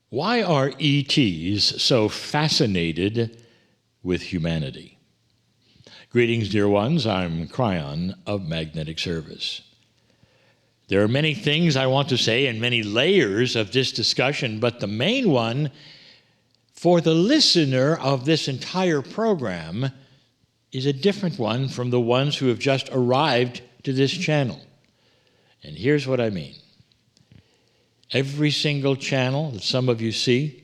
Why are ETs so fascinated with humanity? Greetings, dear ones. I'm Kryon of Magnetic Service. There are many things I want to say and many layers of this discussion, but the main one for the listener of this entire program is a different one from the ones who have just arrived to this channel. And here's what I mean. Every single channel that some of you see,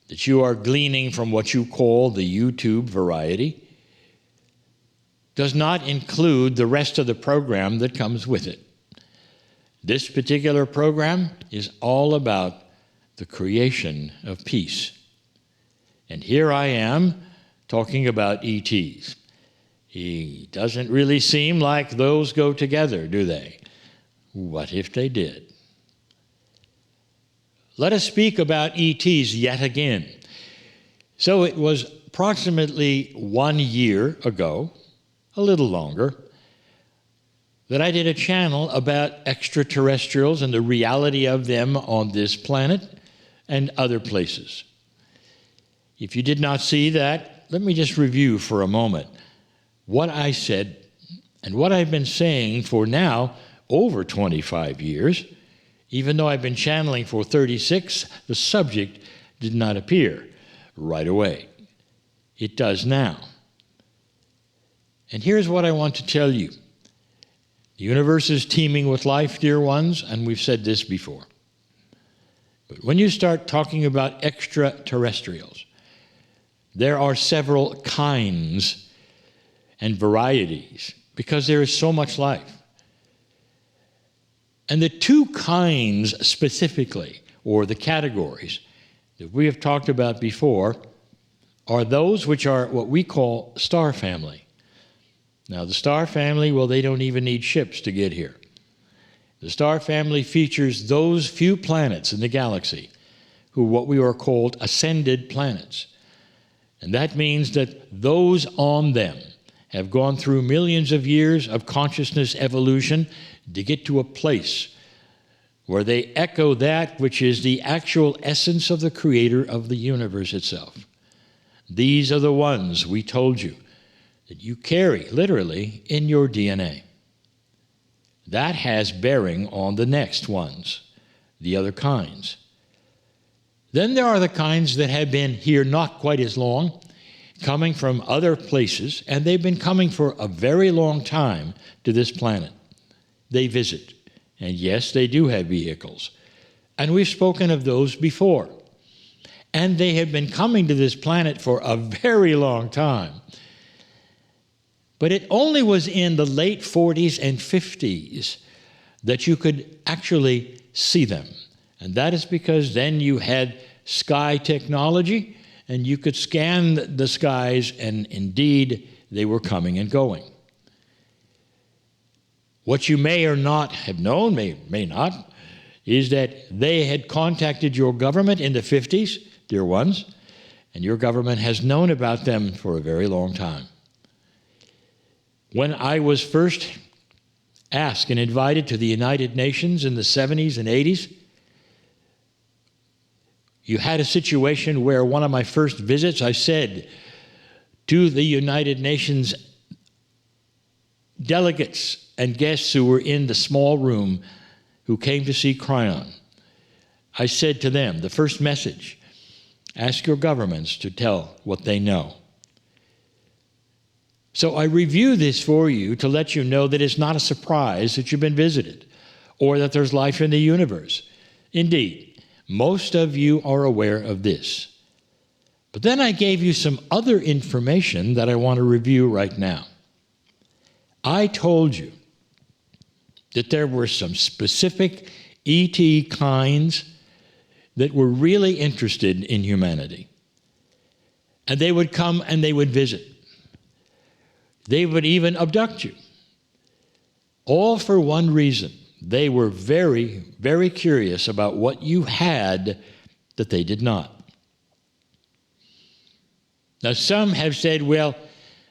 that you are gleaning from what you call the YouTube variety, does not include the rest of the program that comes with it. This particular program is all about the creation of peace. And here I am talking about ETs. It doesn't really seem like those go together, do they? What if they did? Let us speak about ETs yet again. So it was approximately 1 year ago, a little longer, that I did a channel about extraterrestrials and the reality of them on this planet and other places. If you did not see that, let me just review for a moment what I said and what I've been saying for now over 25 years. Even though I've been channeling for 36, the subject did not appear right away. It does now. And here's what I want to tell you. The universe is teeming with life, dear ones, and we've said this before. But when you start talking about extraterrestrials, there are several kinds and varieties because there is so much life. And the two kinds specifically, or the categories, that we have talked about before, are those which are what we call star family. Now, the star family, well, they don't even need ships to get here. The star family features those few planets in the galaxy who what we are called ascended planets. And that means that those on them have gone through millions of years of consciousness evolution to get to a place where they echo that which is the actual essence of the creator of the universe itself. These are the ones we told you that you carry literally in your DNA. That has bearing on the next ones, the other kinds. Then there are the kinds that have been here not quite as long, coming from other places, and they've been coming for a very long time to this planet. They visit, and yes, they do have vehicles. And we've spoken of those before. And they have been coming to this planet for a very long time. But it only was in the late 40s and 50s that you could actually see them. And that is because then you had sky technology, and you could scan the skies, and indeed, they were coming and going. What you may or not have known, may not, is that they had contacted your government in the 50s, dear ones, and your government has known about them for a very long time. When I was first asked and invited to the United Nations in the 70s and 80s, you had a situation where one of my first visits, I said to the United Nations delegates and guests who were in the small room who came to see Kryon, I said to them, the first message, ask your governments to tell what they know. So I review this for you to let you know that it's not a surprise that you've been visited or that there's life in the universe. Indeed, most of you are aware of this. But then I gave you some other information that I want to review right now. I told you that there were some specific ET kinds that were really interested in humanity. And they would come and they would visit. They would even abduct you. All for one reason. They were very, very curious about what you had that they did not. Now, some have said, well,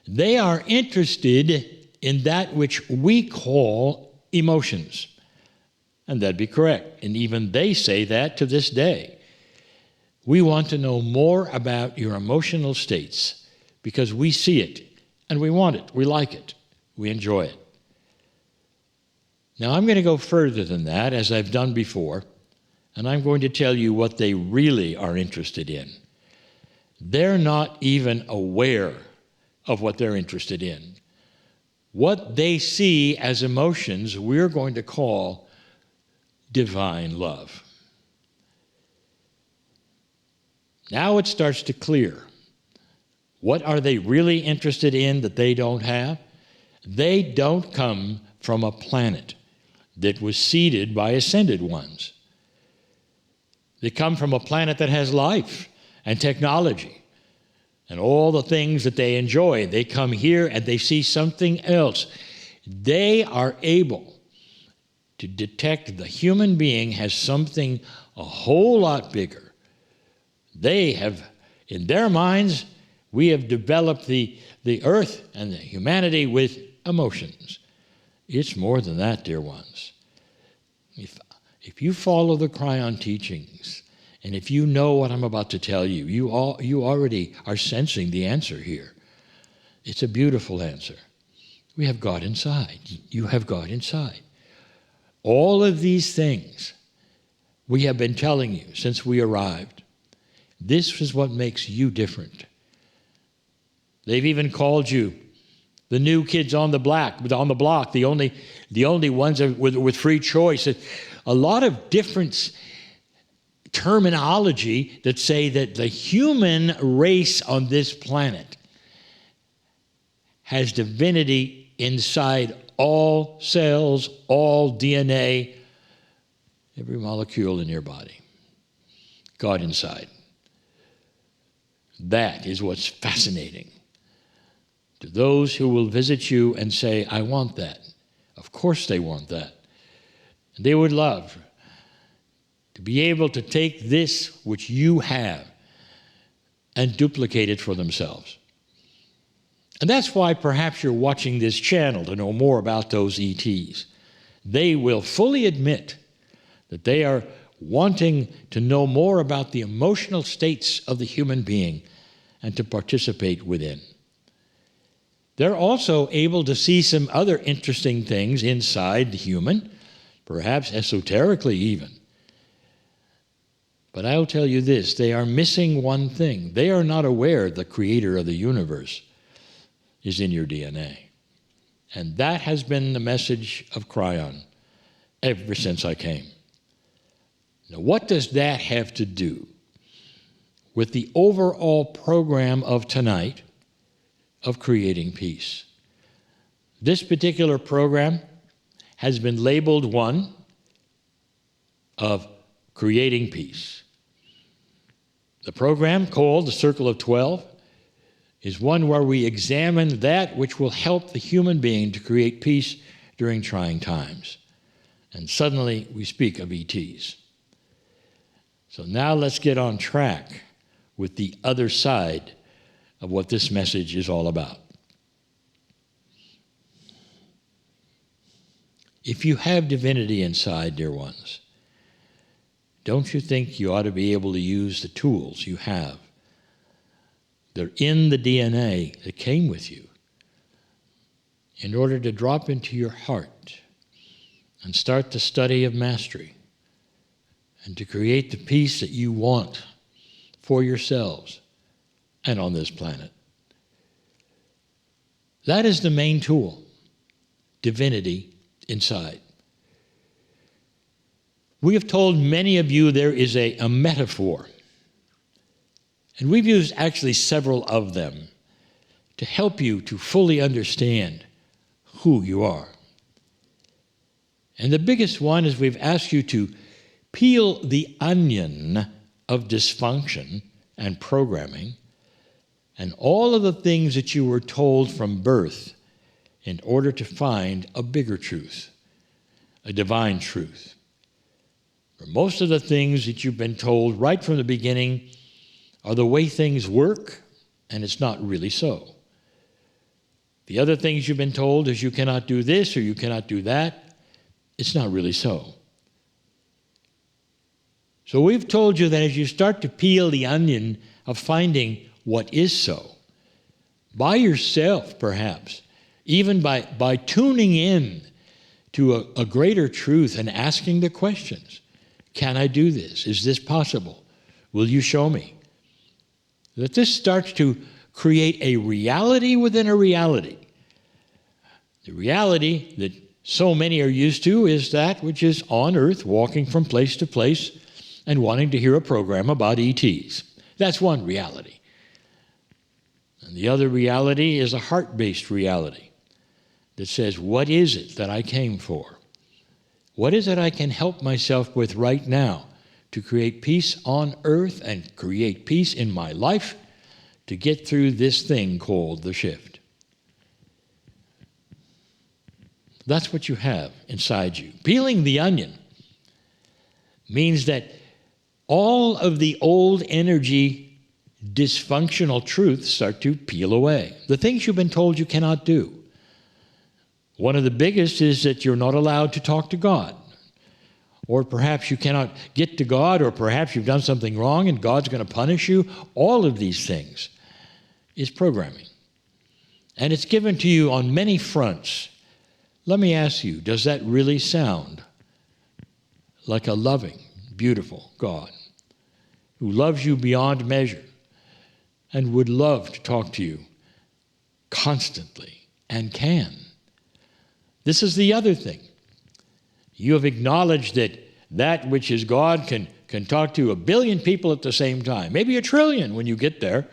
they are interested in that which we call emotions. And that'd be correct. And even they say that to this day. We want to know more about your emotional states because we see it and we want it, we like it, we enjoy it. Now I'm going to go further than that, as I've done before, and I'm going to tell you what they really are interested in. They're not even aware of what they're interested in. What they see as emotions, we're going to call divine love. Now it starts to clear. What are they really interested in that they don't have? They don't come from a planet that was seeded by ascended ones. They come from a planet that has life and technology and all the things that they enjoy. They come here and they see something else. They are able to detect the human being has something a whole lot bigger. They have, in their minds, we have developed the earth and the humanity with emotions. It's more than that, dear ones. If you follow the Kryon teachings, and if you know what I'm about to tell you, you already are sensing the answer here. It's a beautiful answer. We have God inside. You have God inside. All of these things we have been telling you since we arrived. This is what makes you different. They've even called you the new kids on the block, the only ones with free choice. A lot of different terminology that say that the human race on this planet has divinity inside all cells, all DNA, every molecule in your body. God inside. That is what's fascinating. To those who will visit you and say, I want that. Of course they want that. And they would love to be able to take this which you have and duplicate it for themselves. And that's why perhaps you're watching this channel to know more about those ETs. They will fully admit that they are wanting to know more about the emotional states of the human being and to participate within. They're also able to see some other interesting things inside the human, perhaps esoterically even. But I'll tell you this, they are missing one thing. They are not aware the creator of the universe is in your DNA. And that has been the message of Kryon ever since I came. Now, what does that have to do with the overall program of tonight of creating peace? This particular program has been labeled one of creating peace. The program, called the Circle of 12, is one where we examine that which will help the human being to create peace during trying times. And suddenly we speak of ETs. So now let's get on track with the other side of what this message is all about. If you have divinity inside, dear ones, don't you think you ought to be able to use the tools you have? They're in the DNA that came with you in order to drop into your heart and start the study of mastery and to create the peace that you want for yourselves and on this planet. That is the main tool, divinity inside. We have told many of you there is a metaphor, and we've used actually several of them to help you to fully understand who you are. And the biggest one is we've asked you to peel the onion of dysfunction and programming and all of the things that you were told from birth in order to find a bigger truth, a divine truth. For most of the things that you've been told right from the beginning are the way things work, and it's not really so. The other things you've been told is you cannot do this or you cannot do that. It's not really so. So we've told you that as you start to peel the onion of finding what is so, by yourself perhaps, even by tuning in to a greater truth and asking the questions, can I do this? Is this possible? Will you show me? That this starts to create a reality within a reality. The reality that so many are used to is that which is on earth, walking from place to place and wanting to hear a program about ETs. That's one reality. And the other reality is a heart-based reality that says, what is it that I came for? What is it I can help myself with right now to create peace on earth and create peace in my life to get through this thing called the shift? That's what you have inside you. Peeling the onion means that all of the old energy, dysfunctional truths start to peel away. The things you've been told you cannot do. One of the biggest is that you're not allowed to talk to God. Or perhaps you cannot get to God, or perhaps you've done something wrong and God's going to punish you. All of these things is programming. And it's given to you on many fronts. Let me ask you, does that really sound like a loving, beautiful God who loves you beyond measure and would love to talk to you constantly and can? This is the other thing. You have acknowledged that that which is God can talk to 1 billion people at the same time, maybe 1 trillion when you get there,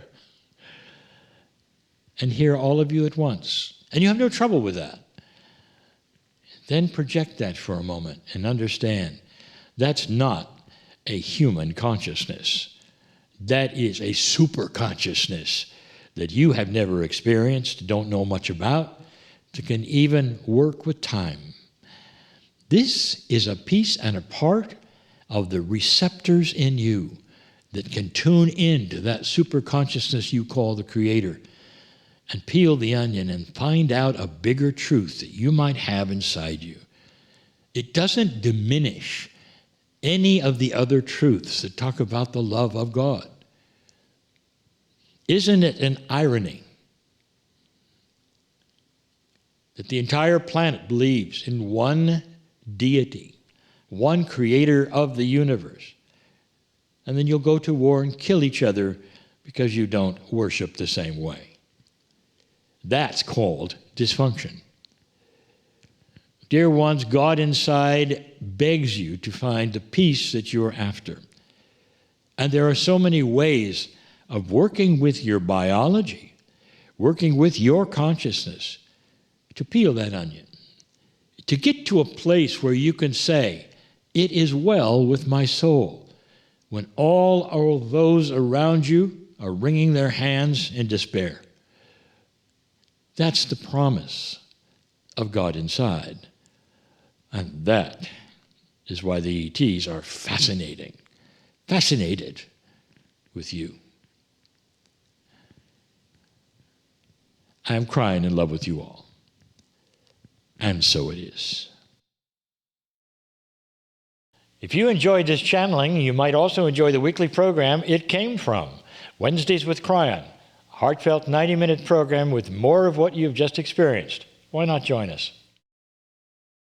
and hear all of you at once. And you have no trouble with that. Then project that for a moment and understand that's not a human consciousness. That is a super consciousness that you have never experienced, don't know much about, that can even work with time. This is a piece and a part of the receptors in you that can tune into that super consciousness you call the Creator and peel the onion and find out a bigger truth that you might have inside you. It doesn't diminish any of the other truths that talk about the love of God. Isn't it an irony that the entire planet believes in one deity, one creator of the universe, and then you'll go to war and kill each other because you don't worship the same way? That's called dysfunction. Dear ones, God inside begs you to find the peace that you're after. And there are so many ways of working with your biology, working with your consciousness to peel that onion, to get to a place where you can say, it is well with my soul, when all those around you are wringing their hands in despair. That's the promise of God inside. And that is why the ETs are fascinated with you. I am crying in love with you all. And so it is. If you enjoyed this channeling, you might also enjoy the weekly program It Came From, Wednesdays with Kryon. Heartfelt 90-minute program with more of what you've just experienced. Why not join us?